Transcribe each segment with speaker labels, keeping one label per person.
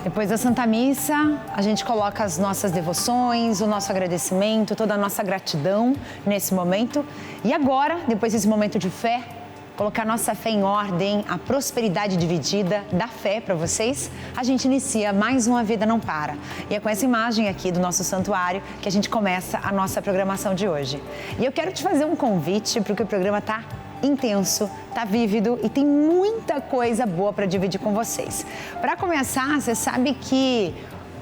Speaker 1: Depois da Santa Missa, a gente coloca as nossas devoções, o nosso agradecimento, toda a nossa gratidão nesse momento. E agora, depois desse momento de fé, colocar nossa fé em ordem, a prosperidade dividida da fé para vocês, a gente inicia mais uma Vida Não Para. E é com essa imagem aqui do nosso santuário que a gente começa a nossa programação de hoje. E eu quero te fazer um convite, porque o programa está intenso, tá vívido e tem muita coisa boa para dividir com vocês. Para começar, você sabe que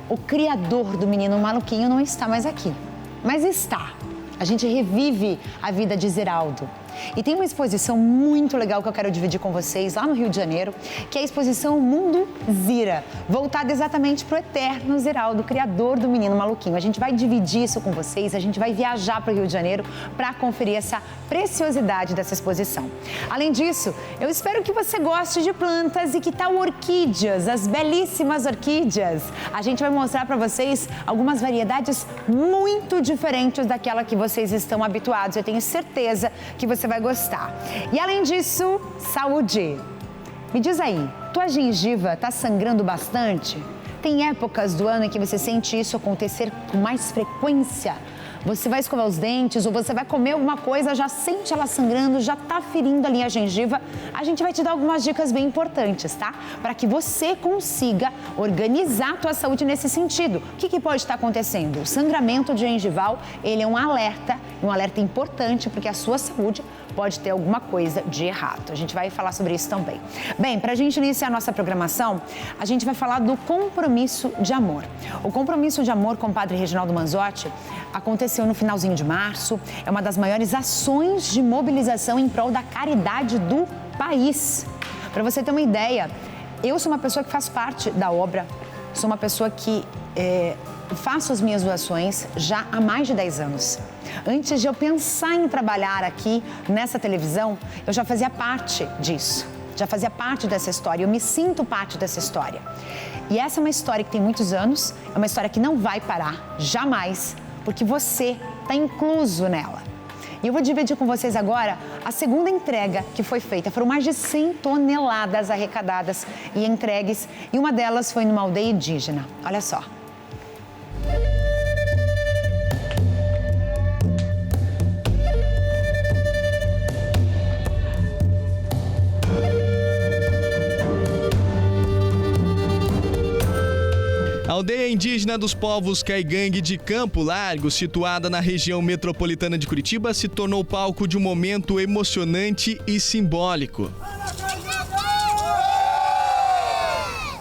Speaker 1: o criador do Menino Maluquinho não está mais aqui, mas está. A gente revive a vida de Ziraldo. E tem uma exposição muito legal que eu quero dividir com vocês lá no Rio de Janeiro, que é a exposição Mundo Zira, voltada exatamente para o eterno Ziraldo, criador do Menino Maluquinho. A gente vai dividir isso com vocês, a gente vai viajar para o Rio de Janeiro para conferir essa preciosidade dessa exposição. Além disso, eu espero que você goste de plantas e que tal orquídeas, as belíssimas orquídeas. A gente vai mostrar para vocês algumas variedades muito diferentes daquela que vocês estão habituados. Eu tenho certeza que você vai gostar. E além disso, saúde. Me diz aí, tua gengiva tá sangrando bastante? Tem épocas do ano em que você sente isso acontecer com mais frequência? Você vai escovar os dentes ou você vai comer alguma coisa, já sente ela sangrando, já tá ferindo ali a gengiva. A gente vai te dar algumas dicas bem importantes, tá? Para que você consiga organizar a tua saúde nesse sentido. O que pode estar acontecendo? O sangramento gengival, ele é um alerta importante, porque a sua saúde pode ter alguma coisa de errado. A gente vai falar sobre isso também. Bem, para a gente iniciar a nossa programação, a gente vai falar do compromisso de amor. O compromisso de amor com o Padre Reginaldo Manzotti aconteceu no finalzinho de março. É uma das maiores ações de mobilização em prol da caridade do país. Para você ter uma ideia, eu sou uma pessoa que faz parte da obra, sou uma pessoa que faço as minhas doações já há mais de 10 anos. Antes de eu pensar em trabalhar aqui nessa televisão, eu já fazia parte disso, já fazia parte dessa história, eu me sinto parte dessa história. E essa é uma história que tem muitos anos, é uma história que não vai parar, jamais, porque você está incluso nela. E eu vou dividir com vocês agora a segunda entrega que foi feita. Foram mais de 100 toneladas arrecadadas e entregues, e uma delas foi numa aldeia indígena. Olha só.
Speaker 2: A aldeia indígena dos povos Caigangue de Campo Largo, situada na região metropolitana de Curitiba, se tornou palco de um momento emocionante e simbólico.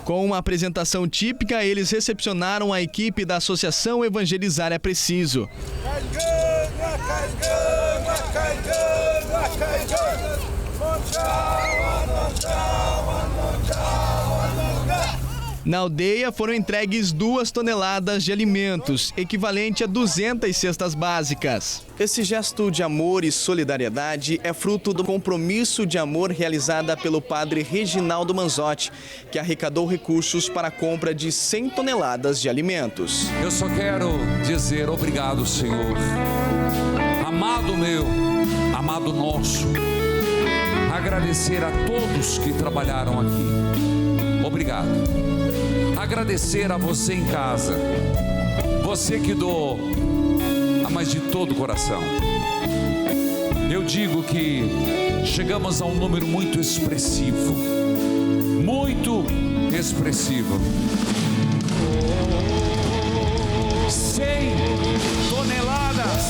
Speaker 2: Com uma apresentação típica, eles recepcionaram a equipe da Associação Evangelizar é Preciso. Na aldeia foram entregues 2 toneladas de alimentos, equivalente a 200 cestas básicas. Esse gesto de amor e solidariedade é fruto do compromisso de amor realizada pelo Padre Reginaldo Manzotti, que arrecadou recursos para a compra de 100 toneladas de alimentos.
Speaker 3: Eu só quero dizer obrigado, Senhor. Amado meu, amado nosso, agradecer a todos que trabalharam aqui. Obrigado. Agradecer a você em casa, você que doou, mas de todo o coração. Eu digo que chegamos a um número muito expressivo, muito expressivo. 100 toneladas,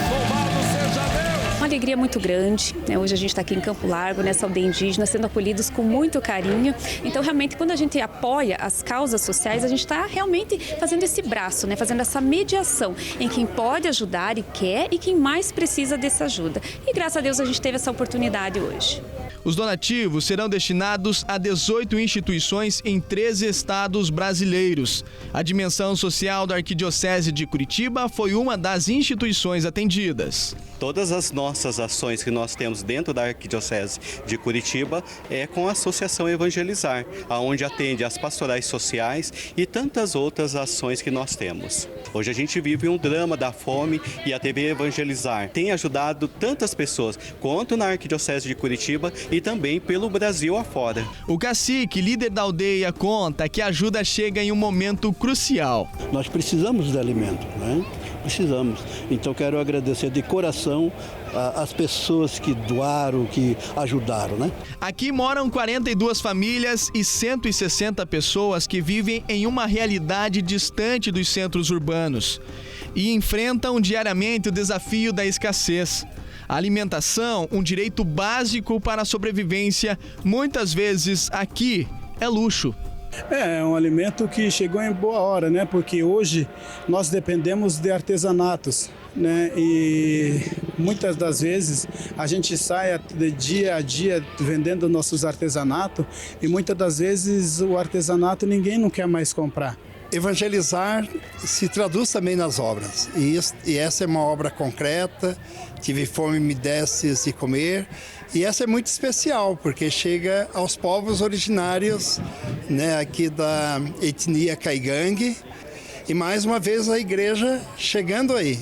Speaker 3: louvado seja Deus!
Speaker 4: Uma alegria muito grande, né? Hoje a gente está aqui em Campo Largo, nessa aldeia indígena, sendo acolhidos com muito carinho. Então, realmente, quando a gente apoia as causas sociais, a gente está realmente fazendo esse braço, né? Fazendo essa mediação em quem pode ajudar e quer e quem mais precisa dessa ajuda. E graças a Deus a gente teve essa oportunidade hoje.
Speaker 2: Os donativos serão destinados a 18 instituições em 13 estados brasileiros. A dimensão social da Arquidiocese de Curitiba foi uma das instituições atendidas.
Speaker 5: Todas as nossas ações que nós temos dentro da Arquidiocese de Curitiba é com a Associação Evangelizar, onde atende as pastorais sociais e tantas outras ações que nós temos. Hoje a gente vive um drama da fome e a TV Evangelizar tem ajudado tantas pessoas, quanto na Arquidiocese de Curitiba e e também pelo Brasil afora.
Speaker 2: O cacique, líder da aldeia, conta que a ajuda chega em um momento crucial.
Speaker 6: Nós precisamos de alimento, né? Precisamos. Então quero agradecer de coração as pessoas que doaram, que ajudaram, né?
Speaker 2: Aqui moram 42 famílias e 160 pessoas que vivem em uma realidade distante dos centros urbanos e enfrentam diariamente o desafio da escassez. A alimentação, um direito básico para a sobrevivência, muitas vezes aqui é luxo.
Speaker 7: É um alimento que chegou em boa hora, né? Porque hoje nós dependemos de artesanatos, né? E muitas das vezes a gente sai de dia a dia vendendo nossos artesanatos e muitas das vezes o artesanato ninguém não quer mais comprar.
Speaker 8: Evangelizar se traduz também nas obras, e essa é uma obra concreta. Tive fome, me destes de comer, e essa é muito especial, porque chega aos povos originários, né, aqui da etnia Caigangue, e mais uma vez a igreja chegando aí,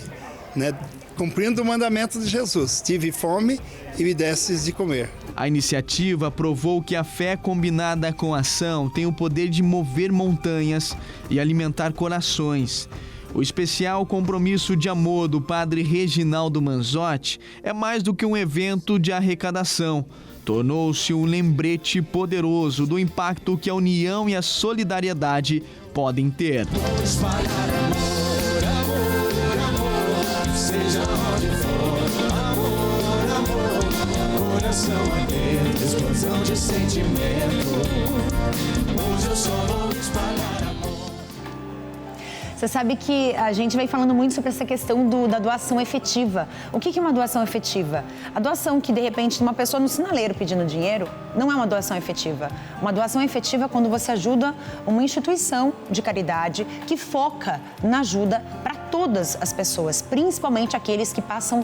Speaker 8: né, cumprindo o mandamento de Jesus: tive fome e me destes de comer.
Speaker 2: A iniciativa provou que a fé combinada com a ação tem o poder de mover montanhas e alimentar corações. O especial compromisso de amor do padre Reginaldo Manzotti é mais do que um evento de arrecadação. Tornou-se um lembrete poderoso do impacto que a união e a solidariedade podem ter.
Speaker 9: Vou espalhar amor, amor, amor, seja onde for. Amor, amor, coração ardente, explosão de sentimento. Hoje eu só vou espalhar amor.
Speaker 1: Você sabe que a gente vem falando muito sobre essa questão da doação efetiva. O que é uma doação efetiva? A doação que, de repente, uma pessoa no sinaleiro pedindo dinheiro, não é uma doação efetiva. Uma doação efetiva é quando você ajuda uma instituição de caridade que foca na ajuda para todas as pessoas, principalmente aqueles que passam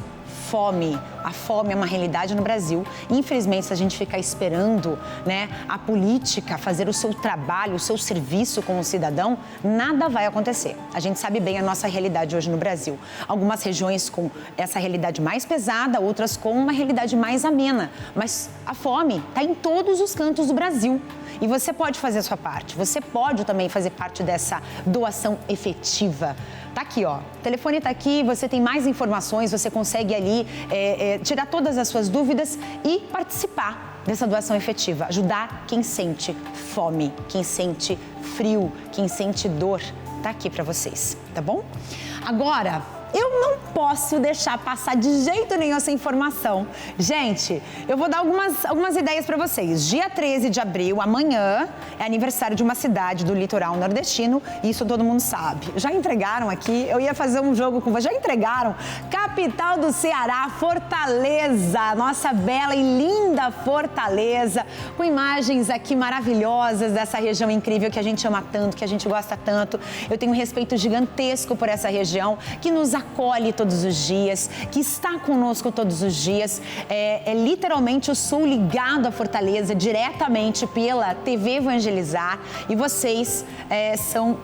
Speaker 1: fome. A fome é uma realidade no Brasil. Infelizmente, se a gente ficar esperando, né, a política fazer o seu trabalho, o seu serviço como cidadão, nada vai acontecer. A gente sabe bem a nossa realidade hoje no Brasil. Algumas regiões com essa realidade mais pesada, outras com uma realidade mais amena. Mas a fome está em todos os cantos do Brasil. E você pode fazer a sua parte. Você pode também fazer parte dessa doação efetiva. Tá aqui, ó. O telefone tá aqui, você tem mais informações, você consegue ali tirar todas as suas dúvidas e participar dessa doação efetiva. Ajudar quem sente fome, quem sente frio, quem sente dor. Tá aqui para vocês, tá bom? Agora, eu não posso deixar passar de jeito nenhum essa informação. Gente, eu vou dar algumas ideias para vocês. Dia 13 de abril, amanhã, é aniversário de uma cidade do litoral nordestino, e isso todo mundo sabe. Já entregaram aqui, eu ia fazer um jogo com vocês, já entregaram? Capital do Ceará, Fortaleza, nossa bela e linda Fortaleza, com imagens aqui maravilhosas dessa região incrível que a gente ama tanto, que a gente gosta tanto. Eu tenho um respeito gigantesco por essa região, que nos acolhe todos os dias, que está conosco todos os dias. Literalmente eu sou ligado à Fortaleza diretamente pela TV Evangelizar, e vocês são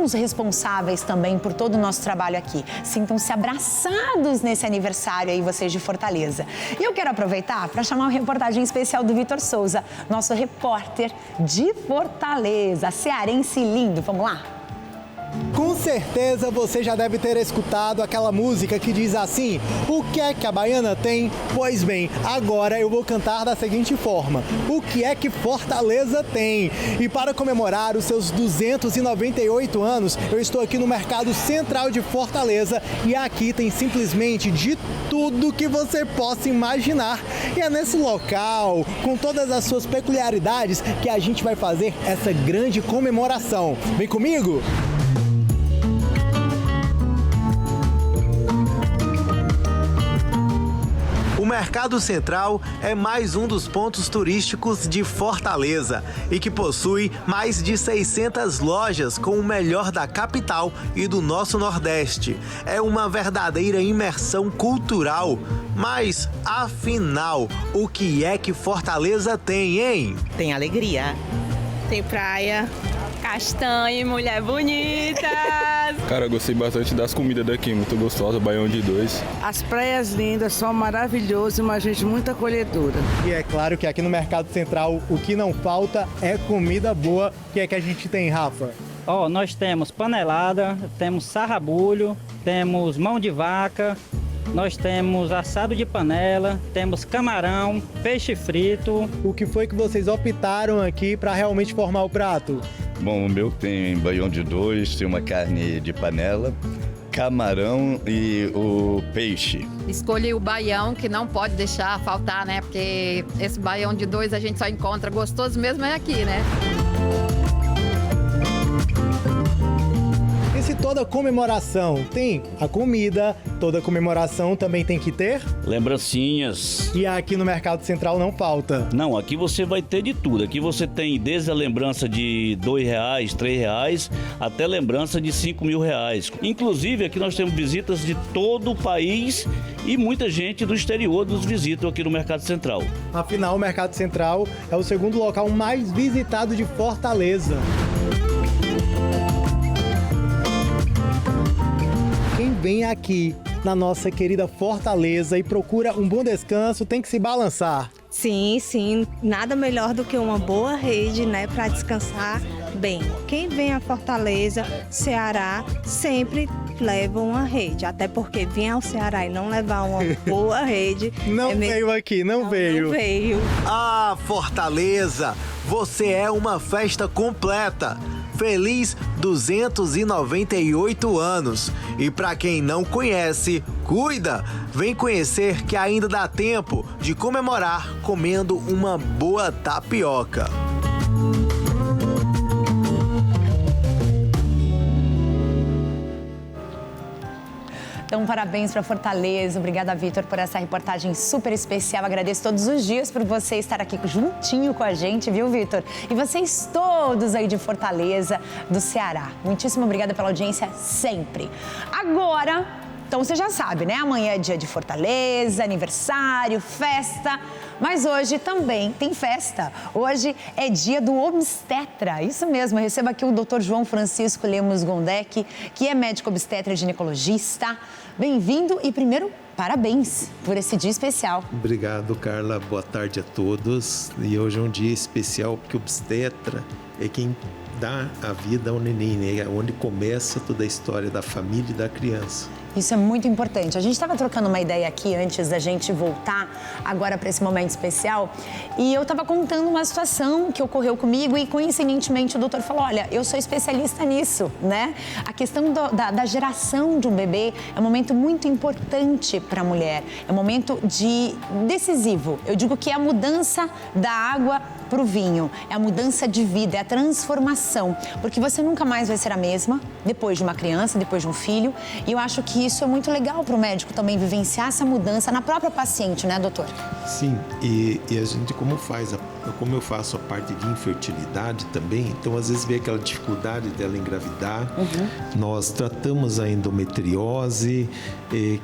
Speaker 1: os responsáveis também por todo o nosso trabalho aqui. Sintam-se abraçados nesse aniversário aí, vocês de Fortaleza. E eu quero aproveitar para chamar uma reportagem especial do Vitor Souza, nosso repórter de Fortaleza, cearense lindo. Vamos lá?
Speaker 10: Com certeza você já deve ter escutado aquela música que diz assim: o que é que a baiana tem? Pois bem, agora eu vou cantar da seguinte forma: o que é que Fortaleza tem? E para comemorar os seus 298 anos, eu estou aqui no Mercado Central de Fortaleza, e aqui tem simplesmente de tudo que você possa imaginar. E é nesse local, com todas as suas peculiaridades, que a gente vai fazer essa grande comemoração. Vem comigo! O Mercado Central é mais um dos pontos turísticos de Fortaleza e que possui mais de 600 lojas com o melhor da capital e do nosso Nordeste. É uma verdadeira imersão cultural. Mas, afinal, o que é que Fortaleza tem, hein?
Speaker 11: Tem alegria, tem praia, Castanha e mulher bonita.
Speaker 12: Cara, eu gostei bastante das comidas daqui, muito gostosa, Baião de Dois.
Speaker 13: As praias lindas, são maravilhosas, uma gente muito acolhedora.
Speaker 10: E é claro que aqui no Mercado Central o que não falta é comida boa. O que é que a gente tem, Rafa?
Speaker 14: Nós temos panelada, temos sarrabulho, temos mão de vaca, nós temos assado de panela, temos camarão, peixe frito.
Speaker 10: O que foi que vocês optaram aqui para realmente formar o prato?
Speaker 15: Bom, o meu tem baião de dois, tem uma carne de panela, camarão e o peixe.
Speaker 16: Escolhi o baião, que não pode deixar faltar, né? Porque esse baião de dois a gente só encontra gostoso mesmo é aqui, né?
Speaker 10: E se toda comemoração tem a comida, toda comemoração também tem que ter
Speaker 17: lembrancinhas.
Speaker 10: E aqui no Mercado Central não falta.
Speaker 17: Não, aqui você vai ter de tudo. Aqui você tem desde a lembrança de R$2, R$3, até lembrança de R$5.000. Inclusive, aqui nós temos visitas de todo o país e muita gente do exterior nos visitam aqui no Mercado Central.
Speaker 10: Afinal, o Mercado Central é o segundo local mais visitado de Fortaleza. Quem vem aqui na nossa querida Fortaleza e procura um bom descanso tem que se balançar.
Speaker 18: Sim, sim. Nada melhor do que uma boa rede, né, para descansar bem. Quem vem a Fortaleza, Ceará, sempre leva uma rede. Até porque vir ao Ceará e não levar uma boa rede...
Speaker 10: Não veio aqui, não veio.
Speaker 18: Não veio.
Speaker 19: Ah, Fortaleza, você é uma festa completa. Feliz 298 anos. E para quem não conhece, cuida! Vem conhecer que ainda dá tempo de comemorar comendo uma boa tapioca.
Speaker 1: Então, parabéns para Fortaleza. Obrigada, Vitor, por essa reportagem super especial. Agradeço todos os dias por você estar aqui juntinho com a gente, viu, Vitor? E vocês todos aí de Fortaleza, do Ceará. Muitíssimo obrigada pela audiência sempre. Agora, então você já sabe, né? Amanhã é dia de Fortaleza, aniversário, festa. Mas hoje também tem festa. Hoje é dia do obstetra. Isso mesmo, eu recebo aqui o Dr. João Francisco Lemos Gondek, que é médico obstetra e ginecologista. Bem-vindo e primeiro, parabéns por esse dia especial.
Speaker 20: Obrigado, Carla. Boa tarde a todos. E hoje é um dia especial porque o obstetra é quem dá a vida ao neném, né? É onde começa toda a história da família e da criança.
Speaker 1: Isso é muito importante. A gente estava trocando uma ideia aqui antes da gente voltar agora para esse momento especial e eu estava contando uma situação que ocorreu comigo e coincidentemente o doutor falou, olha, eu sou especialista nisso, né? A questão da geração de um bebê é um momento muito importante para a mulher, é um momento decisivo. Eu digo que é a mudança da água para o vinho, é a mudança de vida, é a transformação, porque você nunca mais vai ser a mesma depois de uma criança, depois de um filho, e eu acho que isso é muito legal para o médico também vivenciar essa mudança na própria paciente, né, doutor?
Speaker 20: Sim, e a gente como eu faço a parte de infertilidade também, então às vezes vê aquela dificuldade dela engravidar. Nós tratamos a endometriose,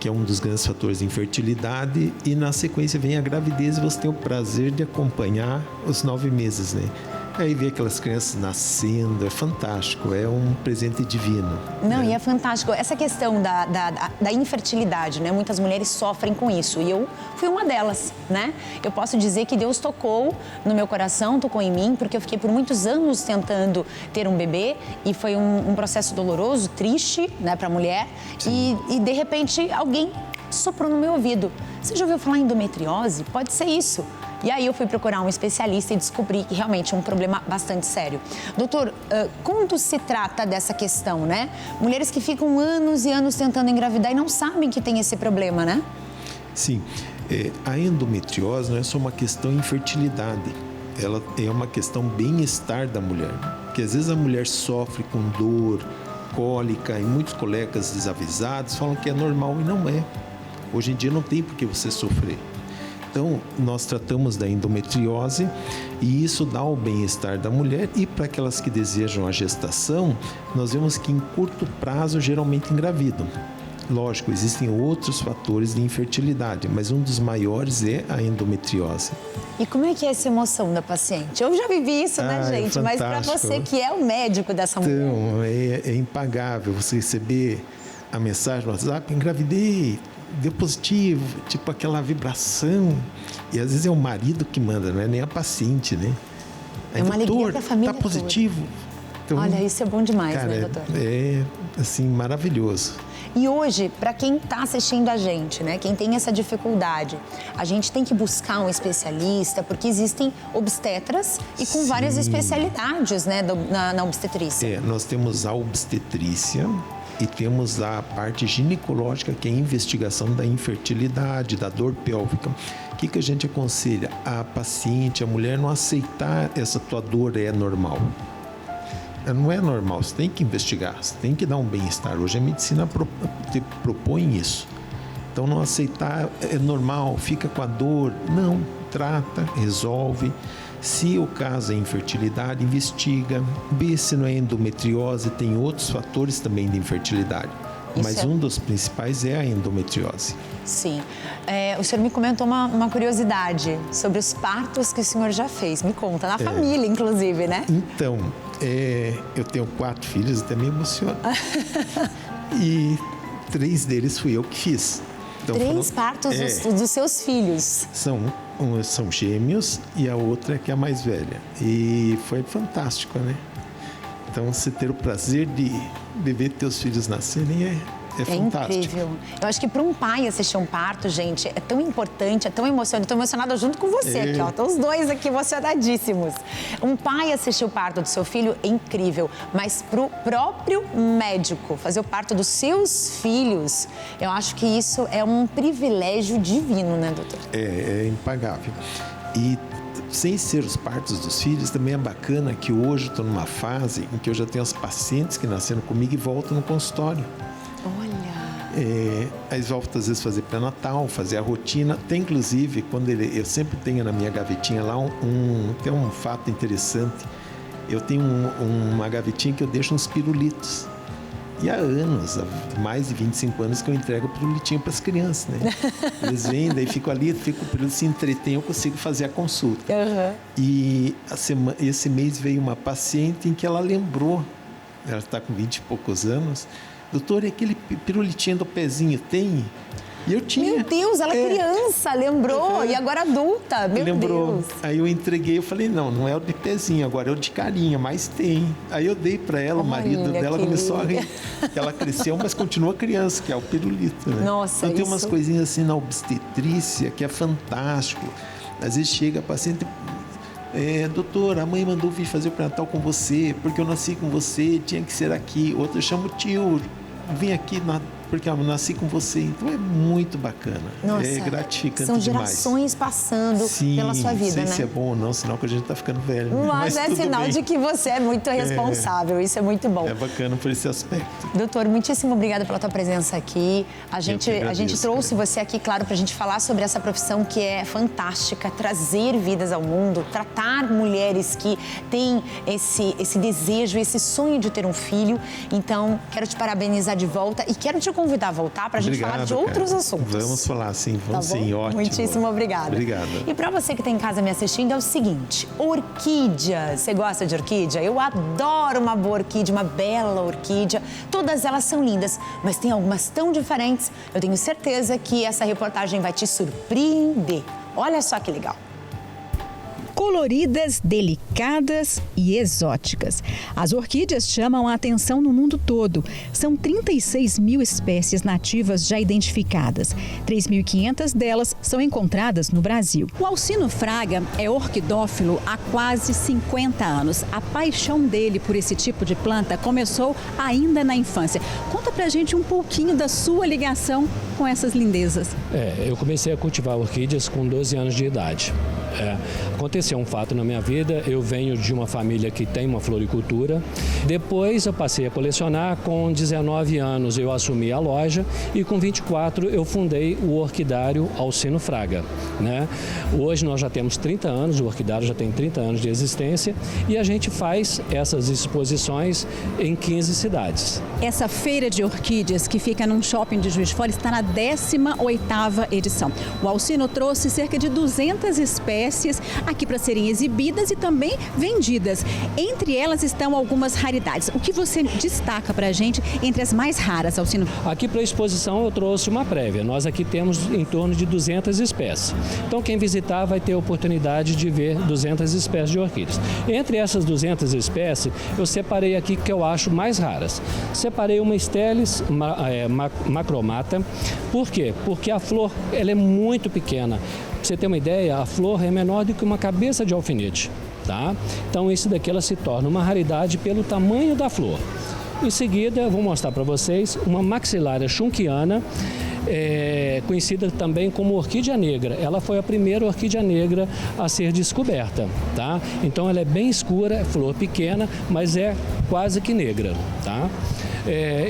Speaker 20: que é um dos grandes fatores de infertilidade, e na sequência vem a gravidez e você tem o prazer de acompanhar os 9 meses, né? Aí ver aquelas crianças nascendo, é fantástico, é um presente divino.
Speaker 1: Não,
Speaker 20: né?
Speaker 1: E é fantástico. Essa questão da infertilidade, né? Muitas mulheres sofrem com isso e eu fui uma delas, né? Eu posso dizer que Deus tocou no meu coração, tocou em mim, porque eu fiquei por muitos anos tentando ter um bebê e foi um processo doloroso, triste, né, para a mulher. E de repente alguém soprou no meu ouvido. Você já ouviu falar em endometriose? Pode ser isso. E aí eu fui procurar um especialista e descobri que realmente é um problema bastante sério. Doutor, quando se trata dessa questão, né? Mulheres que ficam anos e anos tentando engravidar e não sabem que tem esse problema, né?
Speaker 20: Sim, a endometriose não é só uma questão de infertilidade. Ela é uma questão bem-estar da mulher. Porque às vezes a mulher sofre com dor, cólica e muitos colegas desavisados falam que é normal e não é. Hoje em dia não tem por que você sofrer. Então, nós tratamos da endometriose e isso dá o bem-estar da mulher e para aquelas que desejam a gestação, nós vemos que em curto prazo geralmente engravidam. Lógico, existem outros fatores de infertilidade, mas um dos maiores é a endometriose.
Speaker 1: E como é que é essa emoção da paciente? Eu já vivi isso, né, gente? Mas para você que é o médico dessa mulher.
Speaker 20: Então, é impagável você receber a mensagem no WhatsApp: engravidei, deu positivo, tipo aquela vibração. E às vezes é o marido que manda, não é nem a paciente, né? Aí,
Speaker 1: É uma alegria para a família
Speaker 20: tá positivo. Então,
Speaker 1: olha, isso é bom demais,
Speaker 20: cara,
Speaker 1: né, doutor?
Speaker 20: É, assim, maravilhoso.
Speaker 1: E hoje, para quem está assistindo a gente, né, quem tem essa dificuldade, a gente tem que buscar um especialista, porque existem obstetras e com várias especialidades, né, na obstetrícia.
Speaker 20: Nós temos a obstetrícia e temos a parte ginecológica, que é a investigação da infertilidade, da dor pélvica. O que a gente aconselha? A paciente, a mulher, não aceitar essa tua dor é normal. Não é normal, você tem que investigar, você tem que dar um bem-estar. Hoje a medicina te propõe isso. Então, não aceitar é normal, fica com a dor. Não, trata, resolve. Se o caso é infertilidade, investiga. Vê se não é endometriose, tem outros fatores também de infertilidade. Mas um dos principais é a endometriose.
Speaker 1: Sim. O senhor me comentou uma curiosidade sobre os partos que o senhor já fez. Me conta, na família, inclusive, né?
Speaker 20: Então, eu tenho 4 filhos, até me emociona. E 3 deles fui eu que fiz. Então,
Speaker 1: 3 partos dos seus filhos.
Speaker 20: São gêmeos e a outra é que é a mais velha. E foi fantástico, né? Então, você ter o prazer de ver teus filhos nascerem é fantástico.
Speaker 1: Incrível. Eu acho que para um pai assistir um parto, gente, é tão importante, é tão emocionante. Estou emocionada junto com você aqui, ó. Estão os dois aqui emocionadíssimos. Um pai assistir o parto do seu filho é incrível, mas para o próprio médico fazer o parto dos seus filhos, eu acho que isso é um privilégio divino, né, doutor?
Speaker 20: É impagável. E sem ser os partos dos filhos, também é bacana que hoje estou numa fase em que eu já tenho as pacientes que nasceram comigo e voltam no consultório.
Speaker 1: Olha!
Speaker 20: Eles voltam às vezes fazer pré-natal, fazer a rotina. Tem inclusive, eu sempre tenho na minha gavetinha lá tem um fato interessante. Eu tenho uma gavetinha que eu deixo uns pirulitos. E há anos, há mais de 25 anos que eu entrego o pirulitinho para as crianças, né? Eles vêm, daí ficam ali, o pirulito se entretém, eu consigo fazer a consulta.
Speaker 1: Uhum.
Speaker 20: E esse mês veio uma paciente em que ela lembrou, ela está com 20 e poucos anos, doutor, e aquele pirulitinho do pezinho tem? E eu tinha.
Speaker 1: Meu Deus, ela criança, lembrou, e agora adulta, meu Deus.
Speaker 20: Aí eu entreguei, eu falei, não é o de pezinho, agora é o de carinha, mas tem. Aí eu dei para ela, o marido dela começou a rir. Ela cresceu, mas continua criança, que é o pirulito, né?
Speaker 1: Nossa,
Speaker 20: então tem umas coisinhas assim na obstetrícia que é fantástico. Às vezes chega a paciente, doutor, a mãe mandou vir fazer o pré-natal com você, porque eu nasci com você, tinha que ser aqui. Outro chama o tio, vim aqui porque eu nasci com você. Então é muito bacana.
Speaker 1: Nossa,
Speaker 20: é gratificante
Speaker 1: são
Speaker 20: demais.
Speaker 1: gerações passando pela sua vida,
Speaker 20: né? Não sei se é bom ou não, sinal que a gente está ficando velho.
Speaker 1: Mas é sinal de que você é muito responsável, isso é muito bom.
Speaker 20: É bacana por esse aspecto.
Speaker 1: Doutor, muitíssimo obrigada pela tua presença aqui. A gente trouxe você aqui, claro, para a gente falar sobre essa profissão que é fantástica, trazer vidas ao mundo, tratar mulheres que têm esse desejo, esse sonho de ter um filho. Então, quero te parabenizar de volta e quero te convidar a voltar para a gente falar de outros assuntos.
Speaker 20: Vamos falar sim, vamos sim, ótimo.
Speaker 1: Muitíssimo obrigada.
Speaker 20: Obrigada.
Speaker 1: E para você que está em casa me assistindo, é o seguinte, orquídea. Você gosta de orquídea? Eu adoro uma boa orquídea, uma bela orquídea. Todas elas são lindas, mas tem algumas tão diferentes. Eu tenho certeza que essa reportagem vai te surpreender. Olha só que legal.
Speaker 21: Coloridas, delicadas e exóticas. As orquídeas chamam a atenção no mundo todo. São 36 mil espécies nativas já identificadas. 3.500 delas são encontradas no Brasil. O Alcino Fraga é orquidófilo há quase 50 anos. A paixão dele por esse tipo de planta começou ainda na infância. Conta pra gente um pouquinho da sua ligação com essas lindezas.
Speaker 22: Eu comecei a cultivar orquídeas com 12 anos de idade.
Speaker 3: Aconteceu um fato na minha vida, eu venho de uma família que tem uma floricultura. Depois eu passei a colecionar, com 19 anos eu assumi a loja e com 24 eu fundei o Orquidário Alcino Fraga, né? Hoje nós já temos 30 anos, o Orquidário já tem 30 anos de existência e a gente faz essas exposições em 15 cidades.
Speaker 21: Essa feira de orquídeas que fica num shopping de Juiz de Fora está na 18ª edição. O Alcino trouxe cerca de 200 espécies aqui para serem exibidas e também vendidas. Entre elas estão algumas raridades. O que você destaca para a gente entre as mais raras, Alcino?
Speaker 3: Aqui para a exposição eu trouxe uma prévia. Nós aqui temos em torno de 200 espécies. Então quem visitar vai ter a oportunidade de ver 200 espécies de orquídeas. Entre essas 200 espécies, eu separei aqui que eu acho mais raras. Separei uma Stelis macromata. Por quê? Porque a flor ela é muito pequena. Para você ter uma ideia, a flor é menor do que uma cabeça de alfinete. Tá? Então isso daqui ela se torna uma raridade pelo tamanho da flor. Em seguida, eu vou mostrar para vocês uma Maxillaria schunkiana, conhecida também como orquídea negra. Ela foi a primeira orquídea negra a ser descoberta, tá? Então ela é bem escura, é flor pequena, mas é quase que negra, tá?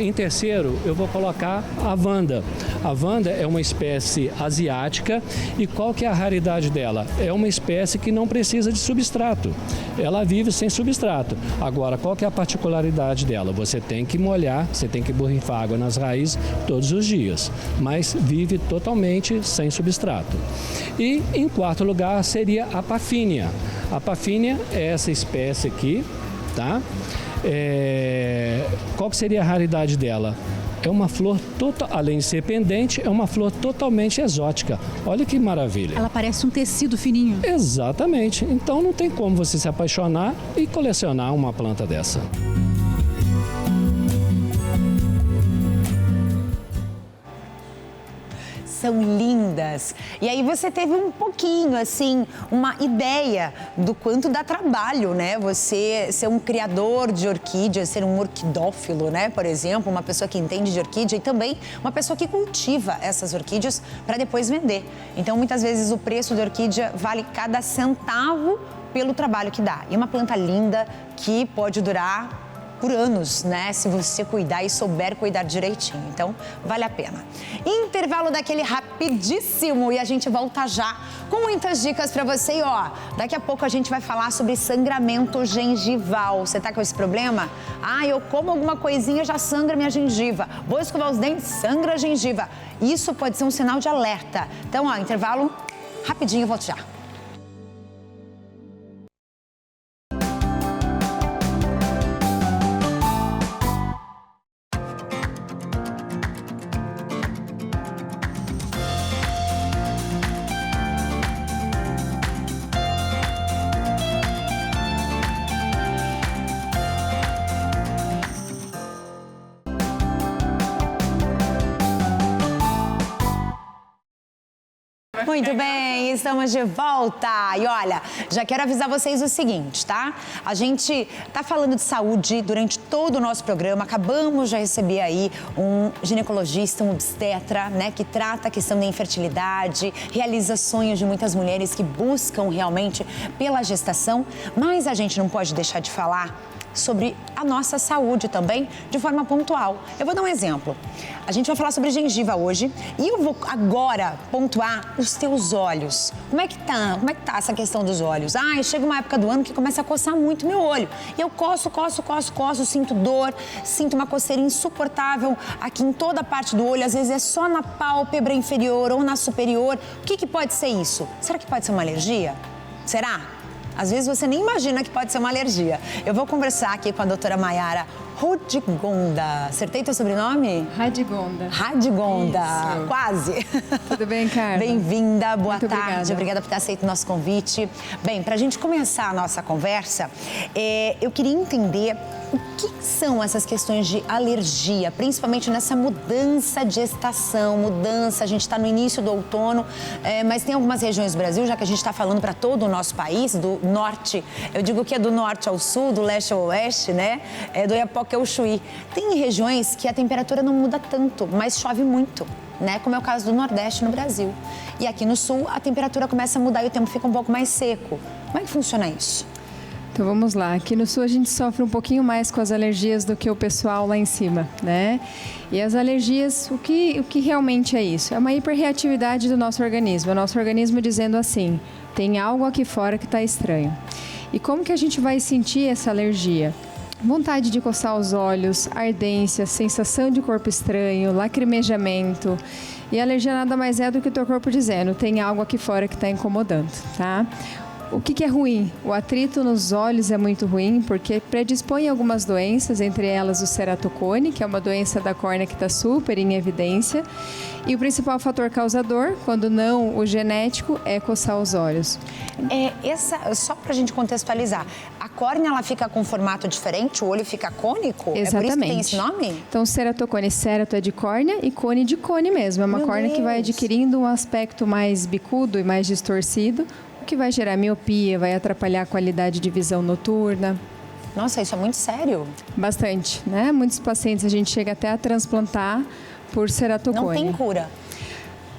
Speaker 3: Em terceiro, eu vou colocar a Vanda. A Vanda é uma espécie asiática e qual que é a raridade dela? É uma espécie que não precisa de substrato. Ela vive sem substrato. Agora, qual que é a particularidade dela? Você tem que molhar, você tem que borrifar água nas raízes todos os dias, mas vive totalmente sem substrato. E, em quarto lugar, seria a Paffínia. A Paffínia é essa espécie aqui, tá? Qual que seria a raridade dela? É uma flor, além de ser pendente, é uma flor totalmente exótica. Olha que maravilha.
Speaker 21: Ela parece um tecido fininho.
Speaker 3: Exatamente. Então não tem como você se apaixonar e colecionar uma planta dessa.
Speaker 1: São lindas. E aí você teve um pouquinho, assim, uma ideia do quanto dá trabalho, né? Você ser um criador de orquídeas, ser um orquidófilo, né? Por exemplo, uma pessoa que entende de orquídea e também uma pessoa que cultiva essas orquídeas para depois vender. Então, muitas vezes o preço da orquídea vale cada centavo pelo trabalho que dá. E uma planta linda que pode durar por anos, né? Se você cuidar e souber cuidar direitinho. Então, vale a pena. Intervalo daquele rapidíssimo e a gente volta já com muitas dicas para você. E ó, daqui a pouco a gente vai falar sobre sangramento gengival. Você tá com esse problema? Ah, eu como alguma coisinha, já sangra minha gengiva. Vou escovar os dentes, sangra a gengiva. Isso pode ser um sinal de alerta. Então, ó, intervalo rapidinho, eu volto já. Muito bem, estamos de volta. E olha, já quero avisar vocês o seguinte, tá? A gente tá falando de saúde durante todo o nosso programa. Acabamos de receber aí um ginecologista, um obstetra, né? Que trata a questão da infertilidade, realiza sonhos de muitas mulheres que buscam realmente pela gestação. Mas a gente não pode deixar de falar sobre a nossa saúde também, de forma pontual. Eu vou dar um exemplo. A gente vai falar sobre gengiva hoje e eu vou agora pontuar os teus olhos. Como é que tá essa questão dos olhos? Chega uma época do ano que começa a coçar muito meu olho. E eu coço, sinto dor, sinto uma coceira insuportável aqui em toda a parte do olho. Às vezes é só na pálpebra inferior ou na superior. O que pode ser isso? Será que pode ser uma alergia? Será? Às vezes você nem imagina que pode ser uma alergia. Eu vou conversar aqui com a doutora Mayara Radigonda. Acertei teu sobrenome?
Speaker 22: Radigonda.
Speaker 1: Radigonda,
Speaker 22: isso.
Speaker 1: Quase.
Speaker 22: Tudo bem, Carla?
Speaker 1: Bem-vinda, boa
Speaker 22: Muito
Speaker 1: tarde. Obrigada por ter aceito o nosso convite. Bem, pra gente começar a nossa conversa, eu queria entender o que são essas questões de alergia, principalmente nessa mudança de estação, a gente está no início do outono, mas tem algumas regiões do Brasil, já que a gente está falando para todo o nosso país, do norte, eu digo que é do norte ao sul, do leste ao oeste, né? Do Oiapoque ao Chuí. Tem regiões que a temperatura não muda tanto, mas chove muito, né? Como é o caso do Nordeste no Brasil. E aqui no Sul, a temperatura começa a mudar e o tempo fica um pouco mais seco. Como é que funciona isso?
Speaker 4: Então vamos lá, aqui no Sul a gente sofre um pouquinho mais com as alergias do que o pessoal lá em cima, né? E as alergias, o que realmente é isso? É uma hiperreatividade do nosso organismo, é o nosso organismo dizendo assim, tem algo aqui fora que está estranho. E como que a gente vai sentir essa alergia? Vontade de coçar os olhos, ardência, sensação de corpo estranho, lacrimejamento. E a alergia nada mais é do que o teu corpo dizendo, tem algo aqui fora que está incomodando, tá? O que é ruim? O atrito nos olhos é muito ruim porque predispõe a algumas doenças, entre elas o ceratocone, que é uma doença da córnea que está super em evidência. E o principal fator causador, quando não o genético, é coçar os olhos.
Speaker 1: Só para a gente contextualizar, a córnea ela fica com um formato diferente, o olho fica cônico?
Speaker 4: Exatamente.
Speaker 1: É por isso que tem esse nome?
Speaker 4: Então, ceratocone, cerato é de córnea e cone de cone mesmo. É uma córnea que vai adquirindo um aspecto mais bicudo e mais distorcido, o que vai gerar miopia, vai atrapalhar a qualidade de visão noturna.
Speaker 1: Nossa, isso é muito sério.
Speaker 4: Bastante, né? Muitos pacientes a gente chega até a transplantar por ceratocone.
Speaker 1: Não tem cura.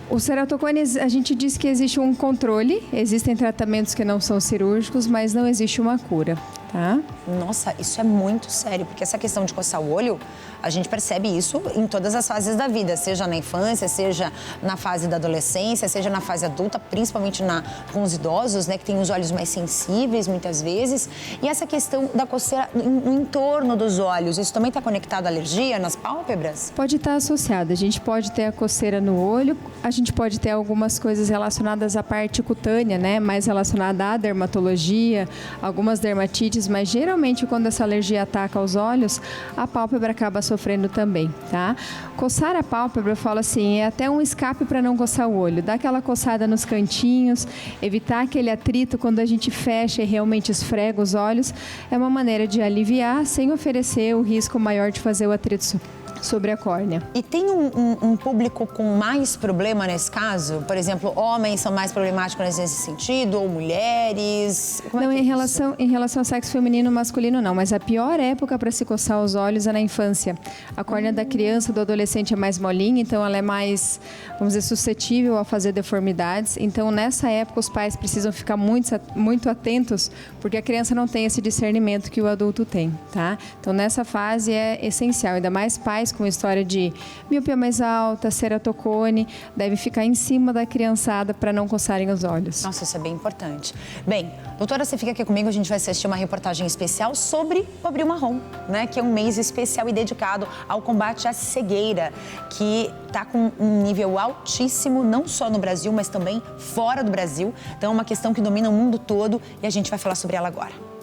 Speaker 4: O ceratocone, a gente diz que existe um controle, existem tratamentos que não são cirúrgicos, mas não existe uma cura, tá?
Speaker 1: Nossa, isso é muito sério, porque essa questão de coçar o olho, a gente percebe isso em todas as fases da vida, seja na infância, seja na fase da adolescência, seja na fase adulta, principalmente com os idosos, né, que têm os olhos mais sensíveis muitas vezes. E essa questão da coceira no entorno dos olhos, isso também está conectado à alergia nas pálpebras?
Speaker 4: Pode estar associado, a gente pode ter a coceira no olho, a gente pode ter algumas coisas relacionadas à parte cutânea, né, mais relacionada à dermatologia, algumas dermatites, mas geralmente quando essa alergia ataca os olhos, a pálpebra acaba sofrendo também, tá? Coçar a pálpebra, eu falo assim, é até um escape para não coçar o olho. Dá aquela coçada nos cantinhos, evitar aquele atrito quando a gente fecha e realmente esfrega os olhos, é uma maneira de aliviar sem oferecer o risco maior de fazer o atrito sobre a córnea.
Speaker 1: E tem um público com mais problema nesse caso? Por exemplo, homens são mais problemáticos nesse sentido, ou mulheres?
Speaker 4: Não, em relação ao sexo feminino e masculino não, mas a pior época para se coçar os olhos é na infância. A córnea da criança, do adolescente é mais molinha, então ela é mais, vamos dizer, suscetível a fazer deformidades. Então, nessa época, os pais precisam ficar muito atentos, porque a criança não tem esse discernimento que o adulto tem, tá? Então, nessa fase é essencial, ainda mais pais com história de miopia mais alta, ceratocone, deve ficar em cima da criançada para não coçarem os olhos.
Speaker 1: Nossa, isso é bem importante. Bem, doutora, você fica aqui comigo, a gente vai assistir uma reportagem especial sobre o Abril Marrom, né? Que é um mês especial e dedicado ao combate à cegueira, que está com um nível altíssimo, não só no Brasil, mas também fora do Brasil. Então, é uma questão que domina o mundo todo e a gente vai falar sobre ela agora.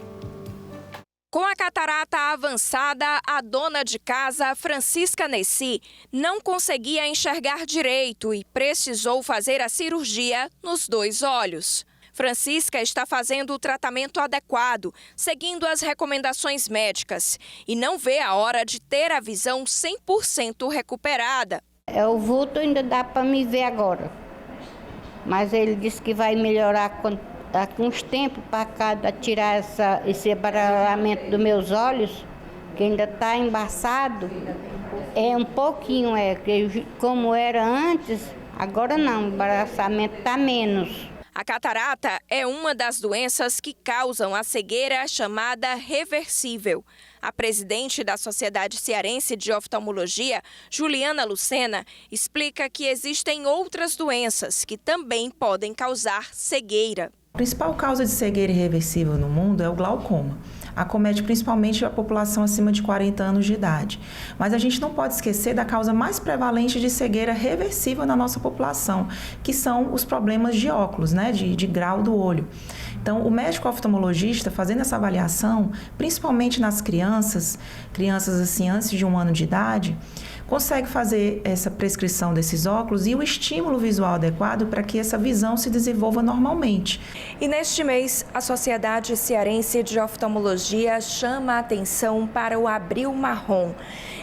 Speaker 22: Com a catarata avançada, a dona de casa, Francisca Nessi, não conseguia enxergar direito e precisou fazer a cirurgia nos 2 olhos. Francisca está fazendo o tratamento adequado, seguindo as recomendações médicas, e não vê a hora de ter a visão 100% recuperada.
Speaker 23: O vulto ainda dá para me ver agora, mas ele disse que vai melhorar quando daqui uns tempos para cá, tirar esse abaralhamento dos meus olhos, que ainda está embaçado, é um pouquinho, como era antes, agora não, o embaraçamento está menos.
Speaker 22: A catarata é uma das doenças que causam a cegueira chamada reversível. A presidente da Sociedade Cearense de Oftalmologia, Juliana Lucena, explica que existem outras doenças que também podem causar cegueira.
Speaker 24: A principal causa de cegueira irreversível no mundo é o glaucoma. Acomete principalmente a população acima de 40 anos de idade. Mas a gente não pode esquecer da causa mais prevalente de cegueira reversível na nossa população, que são os problemas de óculos, né, de grau do olho. Então, o médico oftalmologista, fazendo essa avaliação, principalmente nas crianças assim, antes de 1 ano de idade, consegue fazer essa prescrição desses óculos e o estímulo visual adequado para que essa visão se desenvolva normalmente.
Speaker 22: E neste mês, a Sociedade Cearense de Oftalmologia chama a atenção para o Abril Marrom,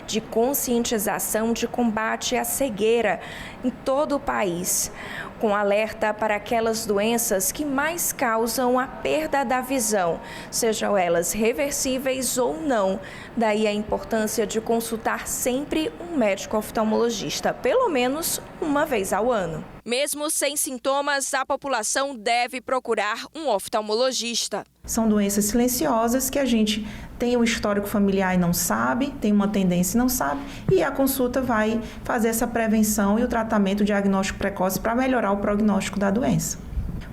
Speaker 22: de conscientização de combate à cegueira em todo o país. com alerta para aquelas doenças que mais causam a perda da visão, sejam elas reversíveis ou não. Daí a importância de consultar sempre um médico oftalmologista, pelo menos uma vez ao ano. Mesmo sem sintomas, a população deve procurar um oftalmologista.
Speaker 24: São doenças silenciosas que a gente tem um histórico familiar e não sabe, tem uma tendência e não sabe, e a consulta vai fazer essa prevenção e o tratamento, o diagnóstico precoce para melhorar o prognóstico da doença.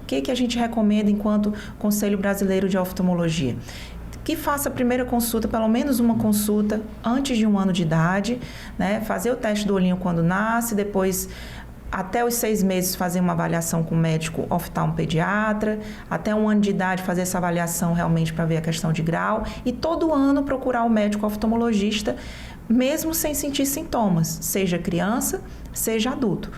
Speaker 24: O que a gente recomenda enquanto Conselho Brasileiro de Oftalmologia? Que faça a primeira consulta, pelo menos uma consulta antes de 1 ano de idade, né? Fazer o teste do olhinho quando nasce, depois até os 6 meses fazer uma avaliação com o médico oftalmopediatra, até 1 ano de idade fazer essa avaliação realmente para ver a questão de grau e todo ano procurar o médico oftalmologista, mesmo sem sentir sintomas, seja criança, seja adulto.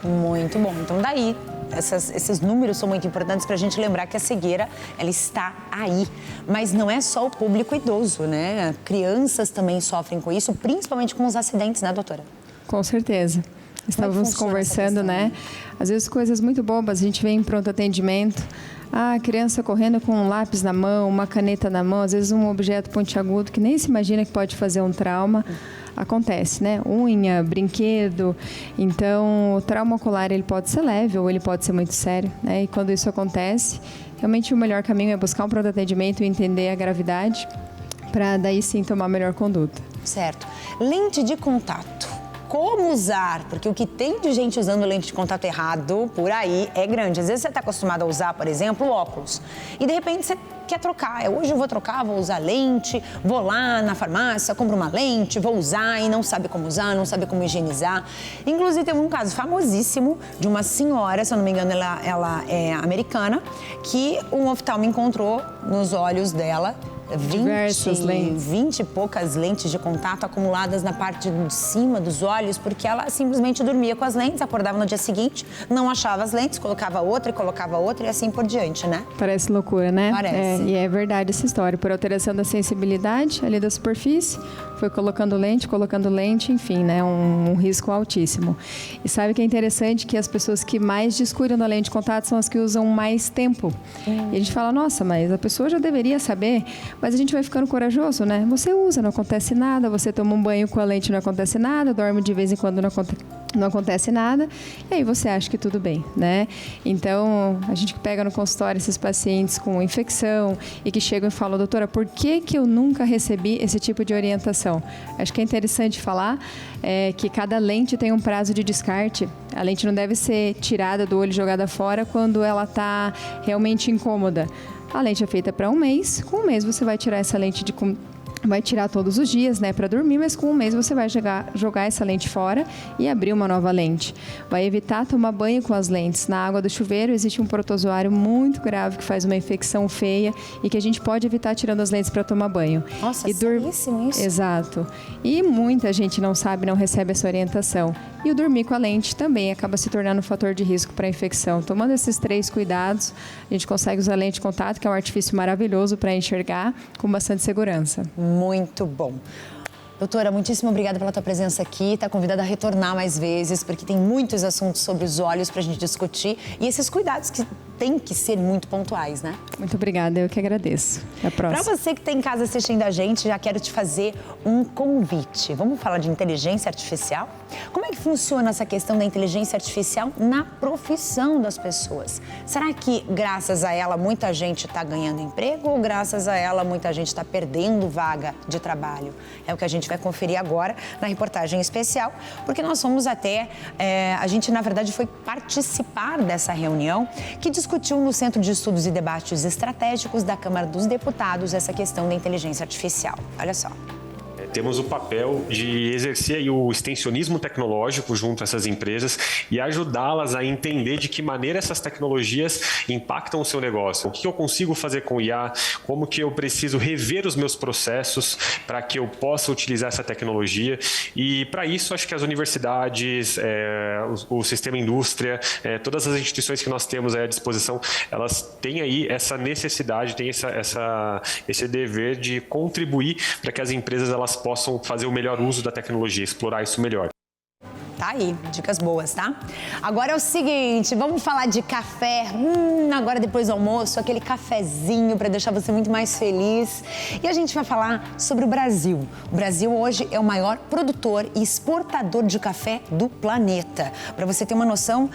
Speaker 1: Muito bom. Então daí, esses números são muito importantes para a gente lembrar que a cegueira, ela está aí. Mas não é só o público idoso, né? Crianças também sofrem com isso, principalmente com os acidentes, né, doutora?
Speaker 4: Com certeza. Estávamos conversando, né? Às vezes coisas muito bobas, a gente vê em pronto atendimento, a criança correndo com um lápis na mão, uma caneta na mão, às vezes um objeto pontiagudo que nem se imagina que pode fazer um trauma. Acontece, né? Unha, brinquedo. Então, o trauma ocular ele pode ser leve ou ele pode ser muito sério, né? E quando isso acontece, realmente o melhor caminho é buscar um pronto atendimento e entender a gravidade para daí sim tomar a melhor conduta.
Speaker 1: Certo. Lente de contato. Como usar, porque o que tem de gente usando lente de contato errado por aí é grande. Às vezes você está acostumado a usar, por exemplo, óculos e de repente você quer trocar. Hoje eu vou trocar, vou usar lente, vou lá na farmácia, compro uma lente, vou usar e não sabe como usar, não sabe como higienizar. Inclusive teve um caso famosíssimo de uma senhora, se eu não me engano ela é americana, que um oftalmo encontrou nos olhos dela 20 e poucas lentes de contato acumuladas na parte de cima dos olhos, porque ela simplesmente dormia com as lentes, acordava no dia seguinte, não achava as lentes, colocava outra e assim por diante, né?
Speaker 4: Parece loucura, né?
Speaker 1: Parece.
Speaker 4: E é verdade essa história. Por alteração da sensibilidade ali da superfície, foi colocando lente, enfim, né? Um risco altíssimo. E sabe que é interessante que as pessoas que mais descuidam da lente de contato são as que usam mais tempo. E a gente fala, nossa, mas a pessoa já deveria saber. Mas a gente vai ficando corajoso, né? Você usa, não acontece nada, você toma um banho com a lente, não acontece nada, dorme de vez em quando, não acontece nada, e aí você acha que tudo bem, né? Então, a gente pega no consultório esses pacientes com infecção e que chegam e falam, doutora, por que eu nunca recebi esse tipo de orientação? Acho que é interessante falar que cada lente tem um prazo de descarte. A lente não deve ser tirada do olho e jogada fora quando ela está realmente incômoda. A lente é feita para 1 mês. Com 1 mês você vai tirar essa lente vai tirar todos os dias, né, para dormir, mas com 1 mês você vai jogar essa lente fora e abrir uma nova lente. Vai evitar tomar banho com as lentes. Na água do chuveiro existe um protozoário muito grave que faz uma infecção feia e que a gente pode evitar tirando as lentes para tomar banho.
Speaker 1: Nossa, seríssimo isso.
Speaker 4: Exato. E muita gente não sabe, não recebe essa orientação. E o dormir com a lente também acaba se tornando um fator de risco para a infecção. Tomando esses 3 cuidados, a gente consegue usar lente de contato, que é um artifício maravilhoso para enxergar com bastante segurança.
Speaker 1: Muito bom. Doutora, muitíssimo obrigada pela tua presença aqui. Está convidada a retornar mais vezes, porque tem muitos assuntos sobre os olhos para a gente discutir e esses cuidados que têm que ser muito pontuais, né?
Speaker 4: Muito obrigada, eu que agradeço. Até a próxima.
Speaker 1: Para você que está em casa assistindo a gente, já quero te fazer um convite. Vamos falar de inteligência artificial? Como é que funciona essa questão da inteligência artificial na profissão das pessoas? Será que, graças a ela, muita gente está ganhando emprego ou, graças a ela, muita gente está perdendo vaga de trabalho? É o que a gente vai conferir agora na reportagem especial, porque nós fomos a gente, na verdade, foi participar dessa reunião que discutiu no Centro de Estudos e Debates Estratégicos da Câmara dos Deputados essa questão da inteligência artificial. Olha só.
Speaker 5: Temos o papel de exercer aí o extensionismo tecnológico junto a essas empresas e ajudá-las a entender de que maneira essas tecnologias impactam o seu negócio. O que eu consigo fazer com o IA, como que eu preciso rever os meus processos para que eu possa utilizar essa tecnologia. E para isso, acho que as universidades, o sistema indústria, todas as instituições que nós temos à disposição, elas têm aí essa necessidade, têm esse dever de contribuir para que as empresas elas possam fazer o melhor uso da tecnologia, explorar isso melhor.
Speaker 1: Tá aí, dicas boas, tá? Agora é o seguinte, vamos falar de café. Agora depois do almoço, aquele cafezinho para deixar você muito mais feliz. E a gente vai falar sobre o Brasil. O Brasil hoje é o maior produtor e exportador de café do planeta. Para você ter uma noção,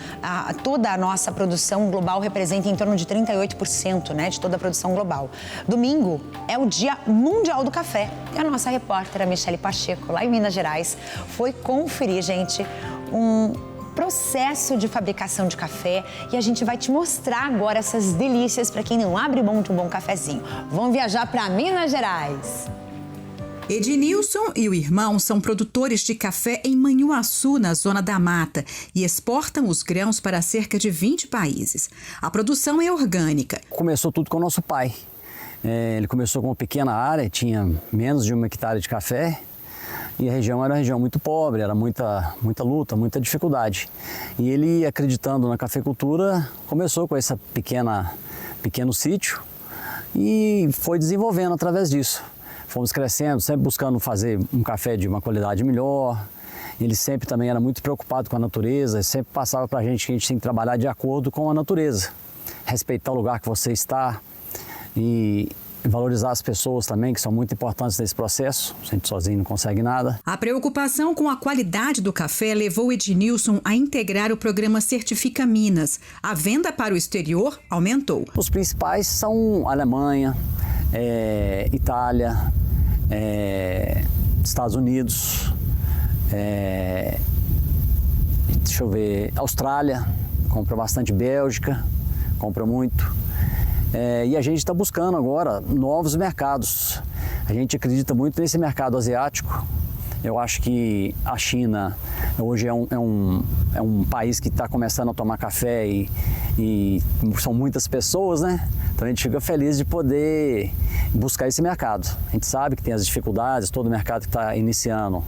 Speaker 1: toda a nossa produção global representa em torno de 38%, né, de toda a produção global. Domingo é o Dia Mundial do Café. E a nossa repórter, a Michele Pacheco, lá em Minas Gerais, foi conferir, gente, um processo de fabricação de café e a gente vai te mostrar agora essas delícias para quem não abre mão de um bom cafezinho. Vamos viajar para Minas Gerais.
Speaker 21: Ednilson e o irmão são produtores de café em Manhuaçu, na Zona da Mata, e exportam os grãos para cerca de 20 países. A produção é orgânica.
Speaker 2: Começou tudo com o nosso pai. Ele começou com uma pequena área, tinha menos de 1 hectare de café. E a região era uma região muito pobre, era muita luta, muita dificuldade. E ele, acreditando na cafeicultura, começou com esse pequeno sítio e foi desenvolvendo através disso. Fomos crescendo, sempre buscando fazer um café de uma qualidade melhor. Ele sempre também era muito preocupado com a natureza, sempre passava para a gente que a gente tem que trabalhar de acordo com a natureza. Respeitar o lugar que você está e valorizar as pessoas também, que são muito importantes nesse processo. A gente sozinho não consegue nada.
Speaker 21: A preocupação com a qualidade do café levou Ednilson a integrar o programa Certifica Minas. A venda para o exterior aumentou.
Speaker 2: Os principais são Alemanha, Itália, Estados Unidos, Austrália, compra bastante, Bélgica, compra muito. E a gente está buscando agora novos mercados. A gente acredita muito nesse mercado asiático. Eu acho que a China hoje é um país que está começando a tomar café e são muitas pessoas, né? Então a gente fica feliz de poder buscar esse mercado. A gente sabe que tem as dificuldades, todo mercado que está iniciando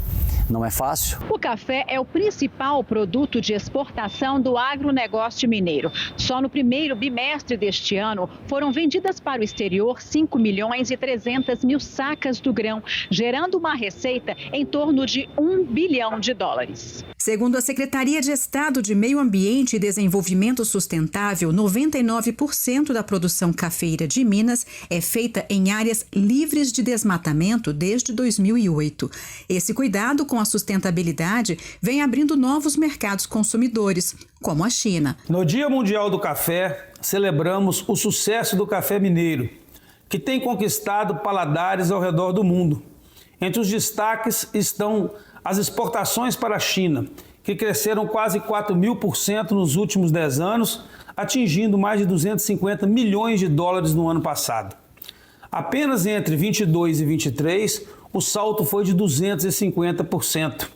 Speaker 2: não é fácil.
Speaker 21: O café é o principal produto de exportação do agronegócio mineiro. Só no primeiro bimestre deste ano foram vendidas para o exterior 5.300.000 sacas do grão, gerando uma receita em torno de $1 bilhão. Segundo a Secretaria de Estado de Meio Ambiente e Desenvolvimento Sustentável, 99% da produção cafeira de Minas é feita em áreas livres de desmatamento desde 2008. Esse cuidado com a sustentabilidade vem abrindo novos mercados consumidores, como a China.
Speaker 6: No Dia Mundial do Café, celebramos o sucesso do café mineiro, que tem conquistado paladares ao redor do mundo. Entre os destaques estão as exportações para a China, que cresceram quase 4.000% nos últimos 10 anos, atingindo mais de $250 milhões no ano passado. Apenas entre 22 e 23, o salto foi de 250%.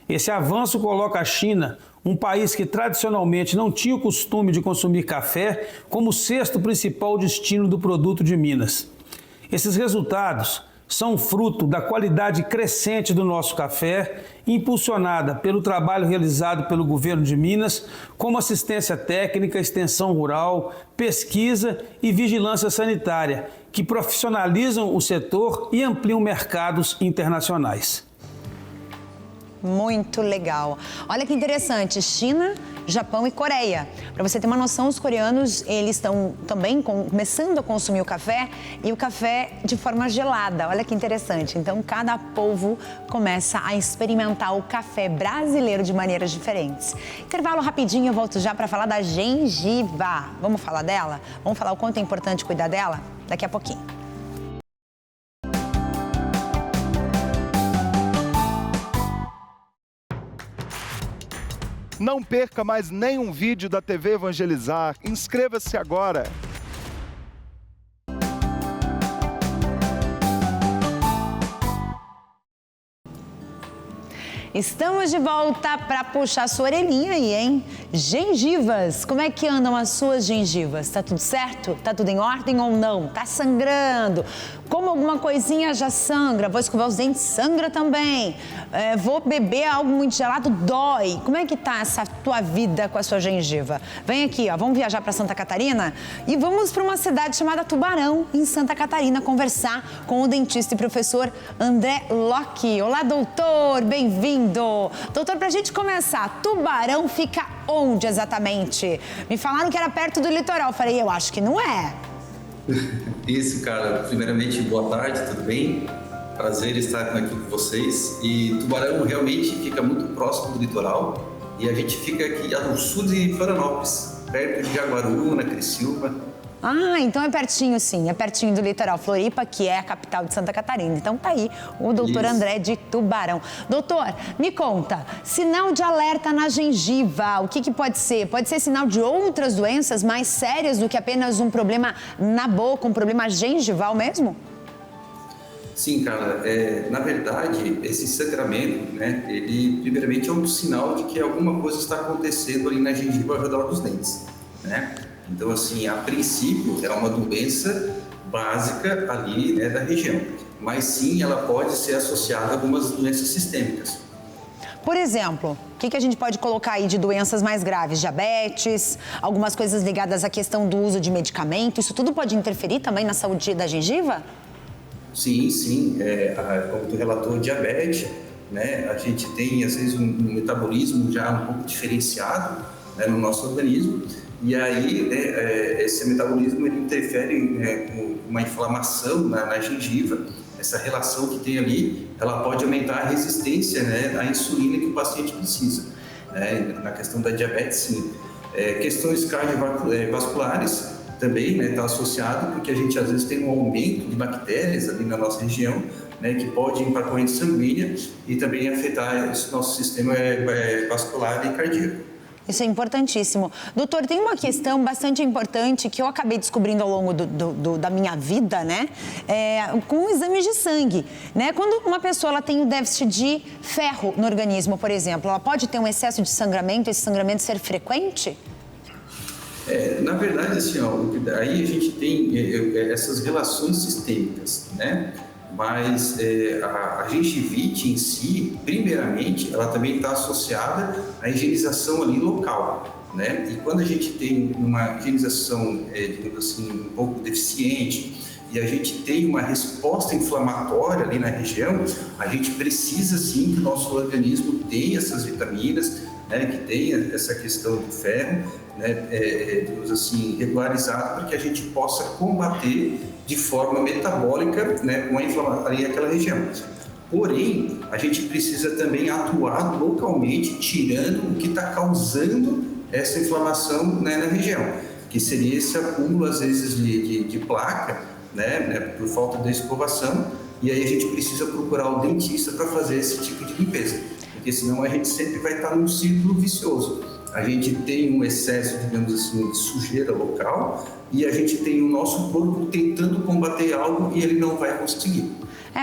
Speaker 6: Esse avanço coloca a China, um país que tradicionalmente não tinha o costume de consumir café, como o sexto principal destino do produto de Minas. Esses resultados são fruto da qualidade crescente do nosso café, impulsionada pelo trabalho realizado pelo governo de Minas, como assistência técnica, extensão rural, pesquisa e vigilância sanitária, que profissionalizam o setor e ampliam mercados internacionais.
Speaker 1: Muito legal. Olha que interessante, China, Japão e Coreia. Para você ter uma noção, os coreanos, eles estão também começando a consumir o café e o café de forma gelada. Olha que interessante. Então, cada povo começa a experimentar o café brasileiro de maneiras diferentes. Intervalo rapidinho, eu volto já para falar da gengiva. Vamos falar dela? Vamos falar o quanto é importante cuidar dela? Daqui a pouquinho.
Speaker 7: Não perca mais nenhum vídeo da TV Evangelizar. Inscreva-se agora.
Speaker 1: Estamos de volta para puxar sua orelhinha aí, hein? Gengivas, como é que andam as suas gengivas? Tá tudo certo? Tá tudo em ordem ou não? Tá sangrando? Como alguma coisinha já sangra? Vou escovar os dentes, sangra também. Vou beber algo muito gelado, dói. Como é que tá essa tua vida com a sua gengiva? Vem aqui, ó, vamos viajar para Santa Catarina e vamos para uma cidade chamada Tubarão, em Santa Catarina, conversar com o dentista e professor André Locke. Olá, doutor, bem-vindo. lindo! Doutor, pra gente começar, Tubarão fica onde exatamente? Me falaram que era perto do litoral. Eu falei, eu acho que não é.
Speaker 8: Isso, cara. Primeiramente, boa tarde, tudo bem? Prazer estar aqui com vocês. E Tubarão realmente fica muito próximo do litoral. E a gente fica aqui ao sul de Florianópolis, perto de Jaguaruna, Criciúma.
Speaker 1: Ah, então é pertinho sim, é pertinho do litoral. Floripa, que é a capital de Santa Catarina. Então tá aí o doutor André de Tubarão. Doutor, me conta, sinal de alerta na gengiva, o que pode ser? Pode ser sinal de outras doenças mais sérias do que apenas um problema na boca, um problema gengival mesmo?
Speaker 8: Sim, Carla. Na verdade, esse sangramento, né, ele primeiramente é um sinal de que alguma coisa está acontecendo ali na gengiva ao redor dos dentes, né? Então, assim, a princípio, é uma doença básica ali, né, da região. Mas sim, ela pode ser associada a algumas doenças sistêmicas.
Speaker 1: Por exemplo, o que a gente pode colocar aí de doenças mais graves? Diabetes, algumas coisas ligadas à questão do uso de medicamento. Isso tudo pode interferir também na saúde da gengiva?
Speaker 8: Sim. Como tu relatou, diabetes, né? A gente tem, às vezes, um metabolismo já um pouco diferenciado, né, no nosso organismo. E aí, né, esse metabolismo ele interfere, né, com uma inflamação na gengiva. Essa relação que tem ali, ela pode aumentar a resistência, né, à insulina que o paciente precisa. Né? Na questão da diabetes, sim. Questões cardiovasculares também, né, está associado, porque a gente às vezes tem um aumento de bactérias ali na nossa região, né, que pode ir para a corrente sanguínea e também afetar esse nosso sistema vascular e cardíaco.
Speaker 1: Isso é importantíssimo. Doutor, tem uma questão bastante importante que eu acabei descobrindo ao longo da minha vida, né? Com exames de sangue, né? Quando uma pessoa ela tem um déficit de ferro no organismo, por exemplo, ela pode ter um excesso de sangramento, esse sangramento ser frequente?
Speaker 8: Na verdade, assim, aí a gente tem essas relações sistêmicas, né? Mas a gengivite em si, primeiramente, ela também está associada à higienização ali local, né? E quando a gente tem uma higienização, digamos assim, um pouco deficiente e a gente tem uma resposta inflamatória ali na região, a gente precisa sim que o nosso organismo tenha essas vitaminas, né? Que tenha essa questão do ferro, né? Digamos assim, regularizado para que a gente possa combater de forma metabólica, né, com a inflamação ali naquela região. Porém, a gente precisa também atuar localmente, tirando o que está causando essa inflamação, né, na região, que seria esse acúmulo, às vezes, de placa, né, por falta de escovação, e aí a gente precisa procurar o dentista para fazer esse tipo de limpeza, porque senão a gente sempre vai estar num ciclo vicioso. A gente tem um excesso, digamos assim, de sujeira local e a gente tem o nosso corpo tentando combater algo e ele não vai conseguir.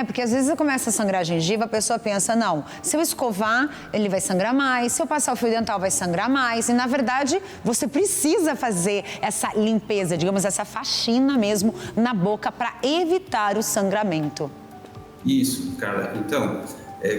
Speaker 1: Porque às vezes começa a sangrar a gengiva, a pessoa pensa, não, se eu escovar, ele vai sangrar mais, se eu passar o fio dental, vai sangrar mais. E, na verdade, você precisa fazer essa limpeza, digamos, essa faxina mesmo na boca para evitar o sangramento.
Speaker 8: Isso, cara. Então,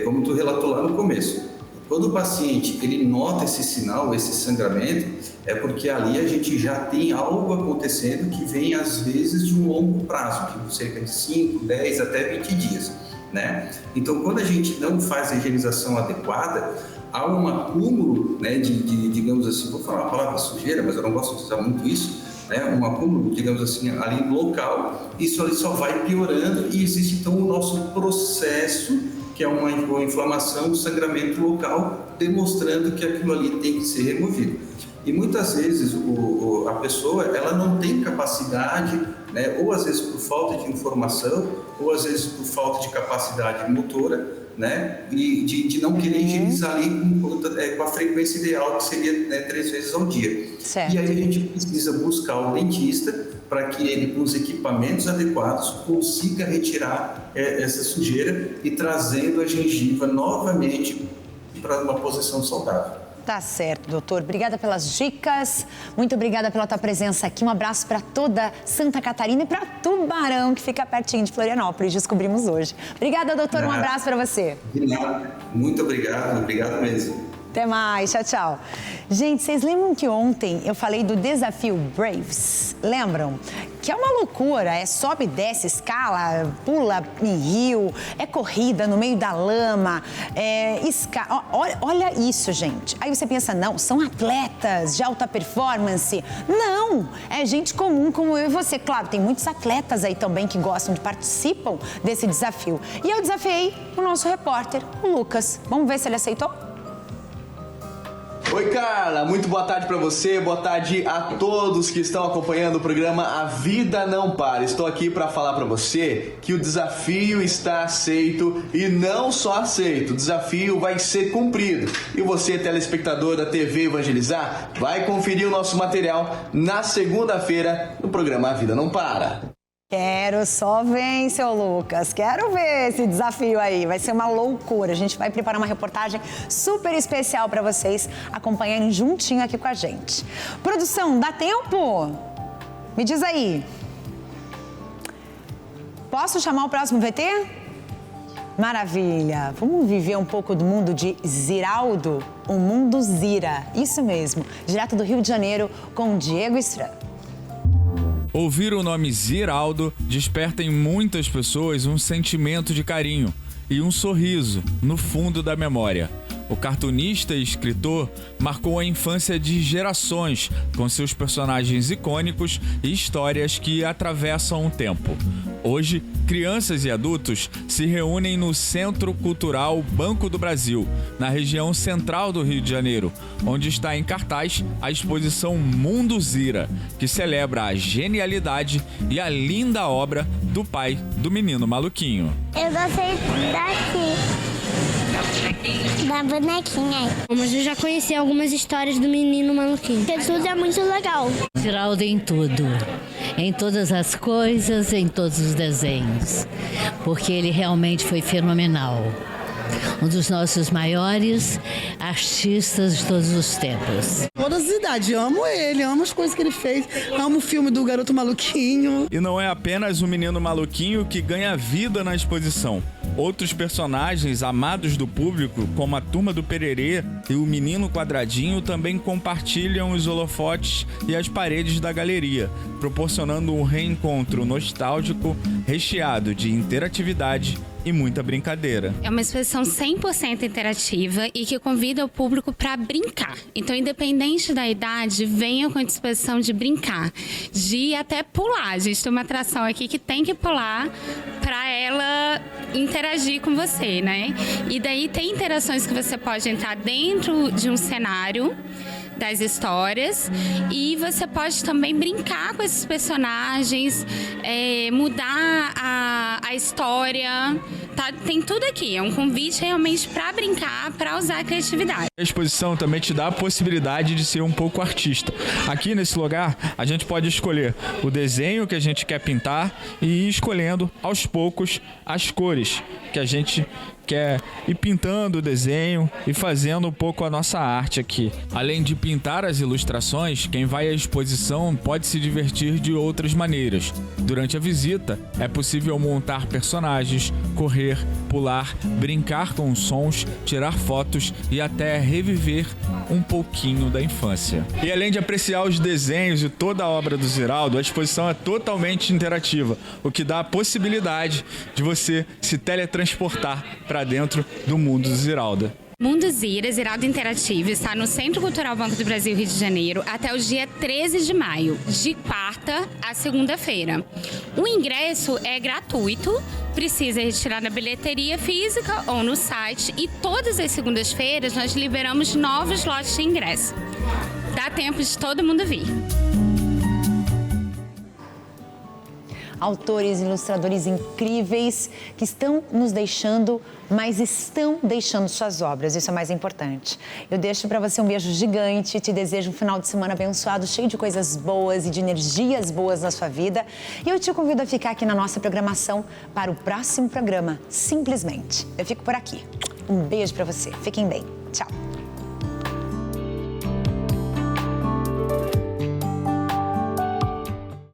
Speaker 8: como tu relatou lá no começo, quando o paciente ele nota esse sinal, esse sangramento, é porque ali a gente já tem algo acontecendo que vem às vezes de um longo prazo, de cerca de 5, 10 até 20 dias, né? Então, quando a gente não faz a higienização adequada, há um acúmulo, né, digamos assim, vou falar a palavra sujeira, mas eu não gosto de usar muito isso, né? Um acúmulo, digamos assim, ali local, isso ali só vai piorando e existe então o nosso processo, que é uma inflamação, um sangramento local, demonstrando que aquilo ali tem que ser removido. E muitas vezes a pessoa ela não tem capacidade, né, ou às vezes por falta de informação, ou às vezes por falta de capacidade motora, né, e de não querer higienizar ali com a frequência ideal, que seria, né, 3 vezes ao dia.
Speaker 1: Certo.
Speaker 8: E aí a gente precisa buscar o dentista para que ele, com os equipamentos adequados, consiga retirar essa sujeira e trazendo a gengiva novamente para uma posição saudável.
Speaker 1: Tá certo, doutor. Obrigada pelas dicas. Muito obrigada pela tua presença aqui. Um abraço para toda Santa Catarina e para Tubarão, que fica pertinho de Florianópolis. Descobrimos hoje. Obrigada, doutor. Um abraço para você.
Speaker 8: De nada. Muito obrigado. Obrigado mesmo.
Speaker 1: Até mais, tchau, tchau. Gente, vocês lembram que ontem eu falei do desafio Braves? Lembram? Que é uma loucura, sobe, desce, escala, pula em rio, é corrida no meio da lama, olha isso, gente. Aí você pensa, não, são atletas de alta performance. Não, é gente comum como eu e você. Claro, tem muitos atletas aí também que gostam, participam desse desafio. E eu desafiei o nosso repórter, o Lucas. Vamos ver se ele aceitou?
Speaker 9: Oi, Carla, muito boa tarde para você, boa tarde a todos que estão acompanhando o programa A Vida Não Para. Estou aqui para falar para você que o desafio está aceito e não só aceito, o desafio vai ser cumprido. E você, telespectador da TV Evangelizar, vai conferir o nosso material na segunda-feira no programa A Vida Não Para.
Speaker 1: Quero só ver, seu Lucas. Quero ver esse desafio aí. Vai ser uma loucura. A gente vai preparar uma reportagem super especial para vocês acompanharem juntinho aqui com a gente. Produção, dá tempo? Me diz aí. Posso chamar o próximo VT? Maravilha. Vamos viver um pouco do mundo de Ziraldo? O mundo Zira. Isso mesmo. Direto do Rio de Janeiro com o Diego Estrada.
Speaker 11: Ouvir o nome Ziraldo desperta em muitas pessoas um sentimento de carinho e um sorriso no fundo da memória. O cartunista e escritor marcou a infância de gerações com seus personagens icônicos e histórias que atravessam o tempo. Hoje, crianças e adultos se reúnem no Centro Cultural Banco do Brasil, na região central do Rio de Janeiro, onde está em cartaz a exposição Mundo Zira, que celebra a genialidade e a linda obra do pai do menino maluquinho.
Speaker 12: Eu gostei daqui. Da bonequinha. Mas eu já conheci algumas histórias do menino maluquinho. Porque tudo é muito legal.
Speaker 13: Ziraldo em tudo. Em todas as coisas, em todos os desenhos. Porque ele realmente foi fenomenal. Um dos nossos maiores artistas de todos os tempos.
Speaker 25: Todas as idades, amo ele, amo as coisas que ele fez, amo o filme do Garoto Maluquinho.
Speaker 11: E não é apenas o menino maluquinho que ganha vida na exposição. Outros personagens amados do público, como a Turma do Pererê e o Menino Quadradinho, também compartilham os holofotes e as paredes da galeria, proporcionando um reencontro nostálgico recheado de interatividade e muita brincadeira.
Speaker 26: É uma exposição 100% interativa e que convida o público para brincar. Então, independente da idade, venham com a disposição de brincar, de até pular. A gente tem uma atração aqui que tem que pular para ela interagir com você, né? E daí tem interações que você pode entrar dentro de um cenário das histórias e você pode também brincar com esses personagens, mudar a história, tá? Tem tudo aqui, é um convite realmente para brincar, para usar a criatividade.
Speaker 11: A exposição também te dá a possibilidade de ser um pouco artista. Aqui nesse lugar a gente pode escolher o desenho que a gente quer pintar e ir escolhendo aos poucos as cores que a gente quer ir pintando o desenho e fazendo um pouco a nossa arte aqui. Além de pintar as ilustrações, quem vai à exposição pode se divertir de outras maneiras. Durante a visita, é possível montar personagens, correr, pular, brincar com os sons, tirar fotos e até reviver um pouquinho da infância. E além de apreciar os desenhos e toda a obra do Ziraldo, a exposição é totalmente interativa, o que dá a possibilidade de você se teletransportar para dentro do mundo do Ziraldo.
Speaker 26: Mundo Zira, Ziraldo Interativo, está no Centro Cultural Banco do Brasil, Rio de Janeiro, até o dia 13 de maio, de quarta a segunda-feira. O ingresso é gratuito, precisa retirar na bilheteria física ou no site e todas as segundas-feiras nós liberamos novos lotes de ingresso. Dá tempo de todo mundo vir.
Speaker 1: Autores, ilustradores incríveis que estão nos deixando, mas estão deixando suas obras. Isso é mais importante. Eu deixo para você um beijo gigante, te desejo um final de semana abençoado, cheio de coisas boas e de energias boas na sua vida. E eu te convido a ficar aqui na nossa programação para o próximo programa, Simplesmente. Eu fico por aqui. Um beijo para você. Fiquem bem. Tchau.